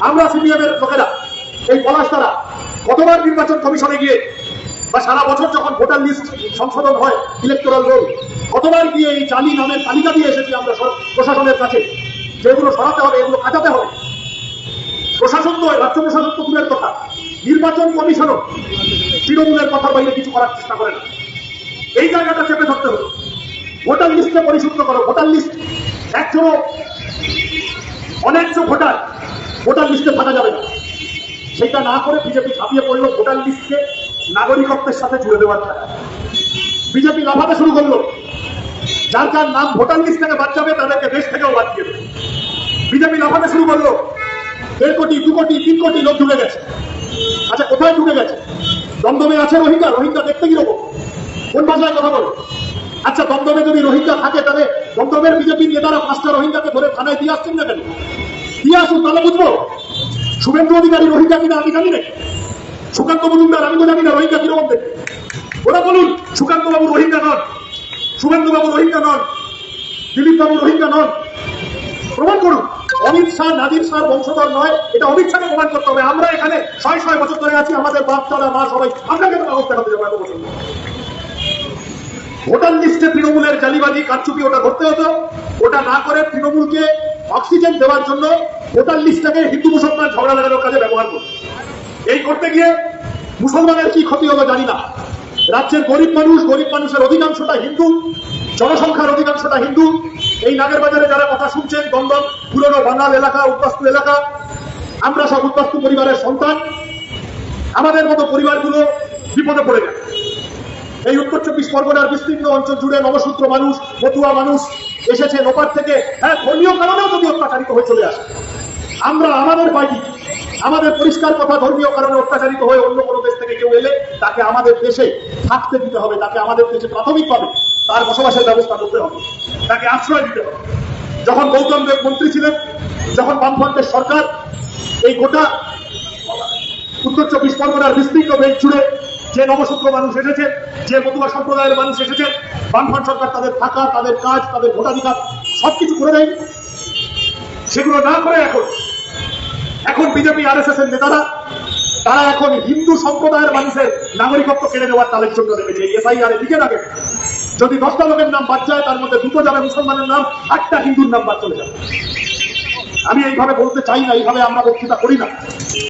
আমরা সিপিএম এর লোকেরা এই পলাশতারা কতবার নির্বাচন কমিশনে গিয়ে বা সারা বছর যখন ভোটার লিস্ট সংশোধন হয় ইলেকটোরাল রোল কতবার গিয়ে এই জালি নামের তালিকা দিয়ে এসেছি আমরা প্রশাসনের কাছে, যেগুলো সরাতে হবে, এগুলো কাটাতে হবে। প্রশাসন নয়, রাজ্য প্রশাসন তো দূরের কথা, নির্বাচন কমিশনও তৃণমূলের কথা বাইরে কিছু করার চেষ্টা করে না। এই জায়গাটা চেপে ধরতে হলো। ভোটার লিস্টে পরিশুদ্ধ করো। ভোটার লিস্ট একজনও অনেকজন ভোটার লিস্টে থাকা যাবে না। সেটা না করে বিজেপি ঝাঁপিয়ে পড়লো ভোটার লিস্টকে নাগরিকত্বের সাথে জুড়ে দেওয়ার টাকা। বিজেপি লাফাতে শুরু করলো, যার যার নাম ভোটার লিস্ট থেকে বাদ যাবে তাদেরকে দেশ থেকেও বাদ দিয়ে দেবে। বিজেপি লাফাতে শুরু করলো 1.5 কোটি 2 কোটি 3 কোটি লোক ঢুকে গেছে। আচ্ছা, কোথায় ঢুকে গেছে? দমদমে আছে রোহিঙ্গা? রোহিঙ্গা দেখতে কিরকম? কোন ভাষায় কথা বলো? আচ্ছা, দমদমে যদি রোহিঙ্গা থাকে তাহলে দমদমের বিজেপি নেতারা 5টা রোহিঙ্গাকে ধরে থানায় দিয়ে আসছেন না কেন? দিয়ে আসুন, তাহলে বুঝবো শুভেন্দু অধিকারী রোহিঙ্গা কিনা আমি জানি না, সুকান্ত মজুমদার আমি তো জানি না রোহিঙ্গা কিরকম দেখে। ওরা বলুন সুকান্ত বাবু রোহিঙ্গা নন, শুভেন্দু বাবু রোহিঙ্গা নন, দিলীপ বাবু রোহিঙ্গা নন। প্রমাণ করুন। অমিত শাহ নাদির শাহ বংশধর নয়, এটা অমিত শাহকে প্রমাণ করতে হবে। আমরা এখানে 6 বছর ধরে আছি, আমাদের বাপ দাদা মা সবাই, আমরা কেন অবস্থা করতে যাবো এত বছর? ভোটার লিস্টে তৃণমূলের জালিবাজি কারচুপি ওটা ধরতে হতো। ওটা না করে তৃণমূলকে অক্সিজেন দেওয়ার জন্য ভোটার লিস্টটাকে হিন্দু মুসলমান ঝগড়া লাগানোর কাজে ব্যবহার করত। এই করতে গিয়ে মুসলমানের কি ক্ষতি হলো জানি না। রাজ্যের গরিব মানুষের অধিকাংশটা হিন্দু, জনসংখ্যার অধিকাংশটা হিন্দু। এই নাগের বাজারে যারা কথা শুনছেন, দমদম পুরনো বাঙাল এলাকা, উদ্বাস্তু এলাকা, আমরা সব উদ্বাস্তু পরিবারের সন্তান। আমাদের মতো পরিবারগুলো বিপদে পড়ে যায়। এই উত্তর 24 পরগনার বিস্তীর্ণ অঞ্চল জুড়ে নবসূত্র মানুষ, মতুয়া মানুষ এসেছে ওপার থেকে। হ্যাঁ, ধর্মীয় কারণেও যদি অত্যাচারিত হয়ে চলে আসে, আমরা আমাদের পার্টি, আমাদের পরিষ্কার কথা, ধর্মীয় কারণে অত্যাচারিত হয়ে অন্য কোনো দেশ থেকে কেউ এলে তাকে আমাদের দেশে থাকতে দিতে হবে, তাকে আমাদের দেশে প্রাথমিকভাবে তার বসবাসের ব্যবস্থা করতে হবে, তাকে আশ্রয় দিতে হবে। যখন গৌতম দেব মন্ত্রী ছিলেন, যখন বামফ্রন্টের সরকার এই গোটা উত্তর 24 পরগনার বিস্তীর্ণ বেল্ট জুড়ে যে নবসূত্র মানুষ এসেছে, যে মতুয়া সম্প্রদায়ের মানুষ এসেছে, বামফ্রন্ট সরকার তাদের থাকা, তাদের কাজ, তাদের ভোটাধিকার সবকিছু করে দেয়। সেগুলো না করে এখন বিজেপি আরএসএস এর নেতারা তারা এখন হিন্দু সম্প্রদায়ের মানুষের নাগরিকত্ব কেড়ে নেওয়ার তালের জন্য নেমেছে। এসআইআর দিকে লাগে, যদি 10টা লোকের নাম বাদ যায় তার মধ্যে 2টো যাবে মুসলমানের নাম, 8টা হিন্দুর নাম বাদ চলে যাবে। আমি এইভাবে বলতে চাই না, এইভাবে আমরা বক্তৃতা করি না।